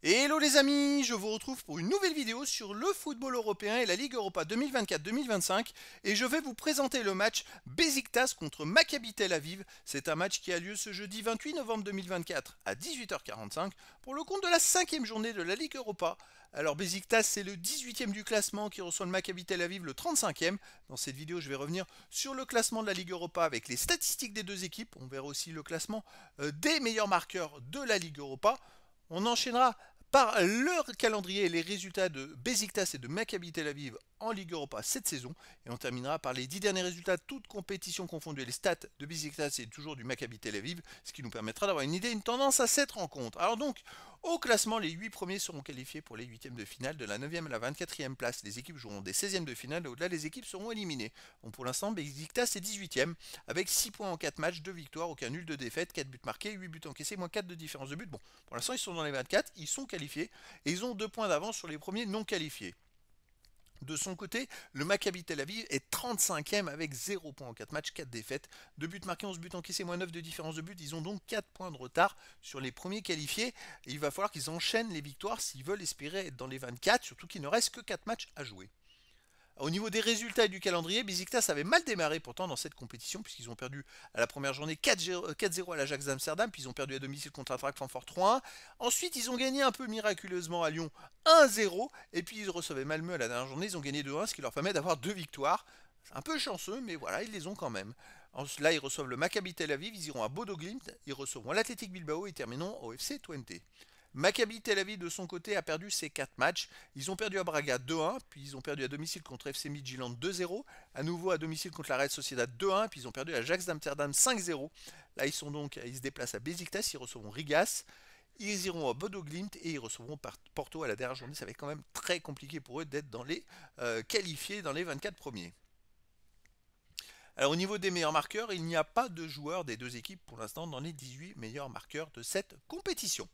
Hello les amis, je vous retrouve pour une nouvelle vidéo sur le football européen et la Ligue Europa 2024-2025 et je vais vous présenter le match Beşiktaş contre Maccabi Tel Aviv. C'est un match qui a lieu ce jeudi 28 novembre 2024 à 18h45 pour le compte de la cinquième journée de la Ligue Europa. Alors Beşiktaş c'est le 18e du classement qui reçoit le Maccabi Tel Aviv le 35e. Dans cette vidéo je vais revenir sur le classement de la Ligue Europa avec les statistiques des deux équipes. On verra aussi le classement des meilleurs marqueurs de la Ligue Europa. On enchaînera par leur calendrier et les résultats de Beşiktaş et de Maccabi Tel Aviv en Ligue Europa cette saison. Et on terminera par les 10 derniers résultats, toutes compétitions confondues. Les stats de Beşiktaş et toujours du Maccabi Tel Aviv, ce qui nous permettra d'avoir une idée, une tendance à cette rencontre. Alors donc, au classement, les 8 premiers seront qualifiés pour les 8e de finale. De la 9e à la 24e place, les équipes joueront des 16e de finale. Et au-delà, les équipes seront éliminées. Bon, pour l'instant, Beşiktaş est 18e, avec 6 points en 4 matchs, 2 victoires, aucun nul, 2 défaites, 4 buts marqués, 8 buts encaissés, moins 4 de différence de but. Bon, pour l'instant, ils sont dans les 24, ils sont qualifiés, et ils ont 2 points d'avance sur les premiers non qualifiés. De son côté, le Maccabi Tel Aviv est 35e avec 0 points en 4 matchs, 4 défaites, 2 buts marqués, 11 buts encaissés, moins 9 de différence de but. Ils ont donc 4 points de retard sur les premiers qualifiés. Et il va falloir qu'ils enchaînent les victoires s'ils veulent espérer être dans les 24, surtout qu'il ne reste que 4 matchs à jouer. Au niveau des résultats et du calendrier, Beşiktaş avait mal démarré pourtant dans cette compétition puisqu'ils ont perdu à la première journée 4-0 à l'Ajax d'Amsterdam, puis ils ont perdu à domicile contre Eintracht Francfort 3-1. Ensuite, ils ont gagné un peu miraculeusement à Lyon 1-0 et puis ils recevaient Malmö à la dernière journée, ils ont gagné 2-1, ce qui leur permet d'avoir 2 victoires. C'est un peu chanceux, mais voilà, ils les ont quand même. Là, ils reçoivent le Maccabi Tel Aviv, ils iront à Bodo Glimt, ils recevront l'Athletic Bilbao et termineront au FC Twente. Maccabi Tel Aviv de son côté a perdu ses 4 matchs. Ils ont perdu à Braga 2-1, puis ils ont perdu à domicile contre FC Midtjylland 2-0, à nouveau à domicile contre la Real Sociedad 2-1, puis ils ont perdu à Ajax d'Amsterdam 5-0. Là ils se déplacent à Beşiktaş, ils recevront Rigas, ils iront à Bodo Glimt et ils recevront Porto à la dernière journée. Ça va être quand même très compliqué pour eux d'être dans les qualifiés dans les 24 premiers. Alors au niveau des meilleurs marqueurs, il n'y a pas de joueurs des deux équipes pour l'instant dans les 18 meilleurs marqueurs de cette compétition.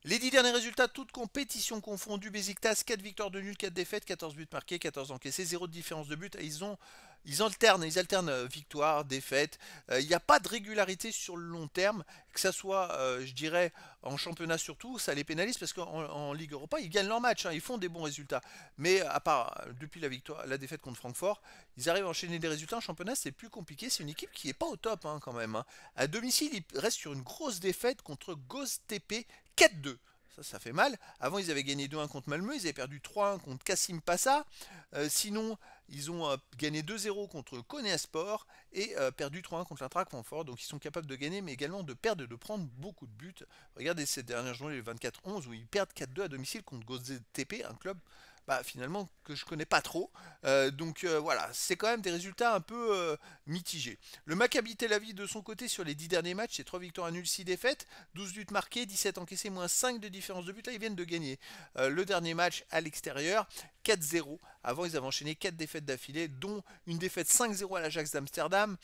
Les 10 derniers résultats, toutes compétitions confondues, Beşiktaş 4 victoires de nul, 4 défaites, 14 buts marqués, 14 encaissés, 0 de différence de but. Ils alternent victoires, défaites. Il n'y a pas de régularité sur le long terme, que ce soit, je dirais, en championnat surtout, ça les pénalise parce qu'en Ligue Europa, ils gagnent leur match, hein, ils font des bons résultats. Mais à part depuis la défaite contre Francfort, ils arrivent à enchaîner des résultats en championnat, c'est plus compliqué. C'est une équipe qui n'est pas au top hein, quand même. Hein. À domicile, ils restent sur une grosse défaite contre Göztepe 4-2. Ça fait mal. Avant, ils avaient gagné 2-1 contre Malmö, ils avaient perdu 3-1 contre Kassim Passa. Sinon, ils ont gagné 2-0 contre Konyaspor et perdu 3-1 contre l'Eintracht Francfort. Donc, ils sont capables de gagner, mais également de perdre et de prendre beaucoup de buts. Regardez cette dernière journée, le 24-11, où ils perdent 4-2 à domicile contre Göztepe, un club finalement que je connais pas trop. Voilà, c'est quand même des résultats un peu mitigés. Le Maccabi Tel Aviv de son côté sur les 10 derniers matchs, c'est 3 victoires à nul, 6 défaites, 12 buts marqués, 17 encaissés, moins 5 de différence de but. Là, ils viennent de gagner le dernier match à l'extérieur, 4-0. Avant, ils avaient enchaîné 4 défaites d'affilée, dont une défaite 5-0 à l'Ajax d'Amsterdam.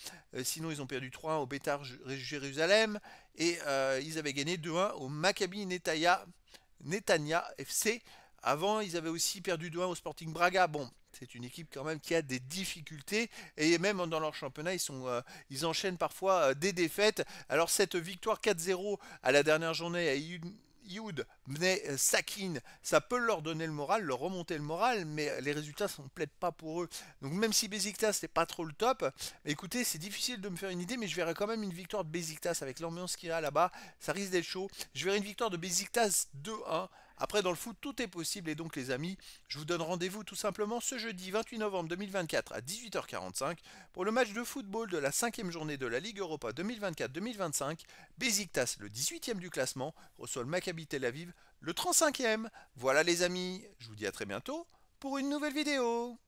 Sinon, ils ont perdu 3-1 au Betar Jérusalem. Et ils avaient gagné 2-1 au Maccabi Netanya FC. Avant, ils avaient aussi perdu 2-1 au Sporting Braga. Bon, c'est une équipe quand même qui a des difficultés et même dans leur championnat, ils enchaînent parfois des défaites. Alors cette victoire 4-0 à la dernière journée à Youd Bnei Sakin, ça peut leur donner le moral, leur remonter le moral, mais les résultats ne plaident pas pour eux. Donc même si Beşiktaş c'est pas trop le top, écoutez, c'est difficile de me faire une idée, mais je verrai quand même une victoire de Beşiktaş avec l'ambiance qu'il y a là-bas. Ça risque d'être chaud. Je verrai une victoire de Beşiktaş 2-1. Après, dans le foot, tout est possible et donc les amis, je vous donne rendez-vous tout simplement ce jeudi 28 novembre 2024 à 18h45 pour le match de football de la 5e journée de la Ligue Europa 2024-2025. Beşiktaş, le 18e du classement, reçoit le Maccabi Tel Aviv, le 35e. Voilà les amis, je vous dis à très bientôt pour une nouvelle vidéo.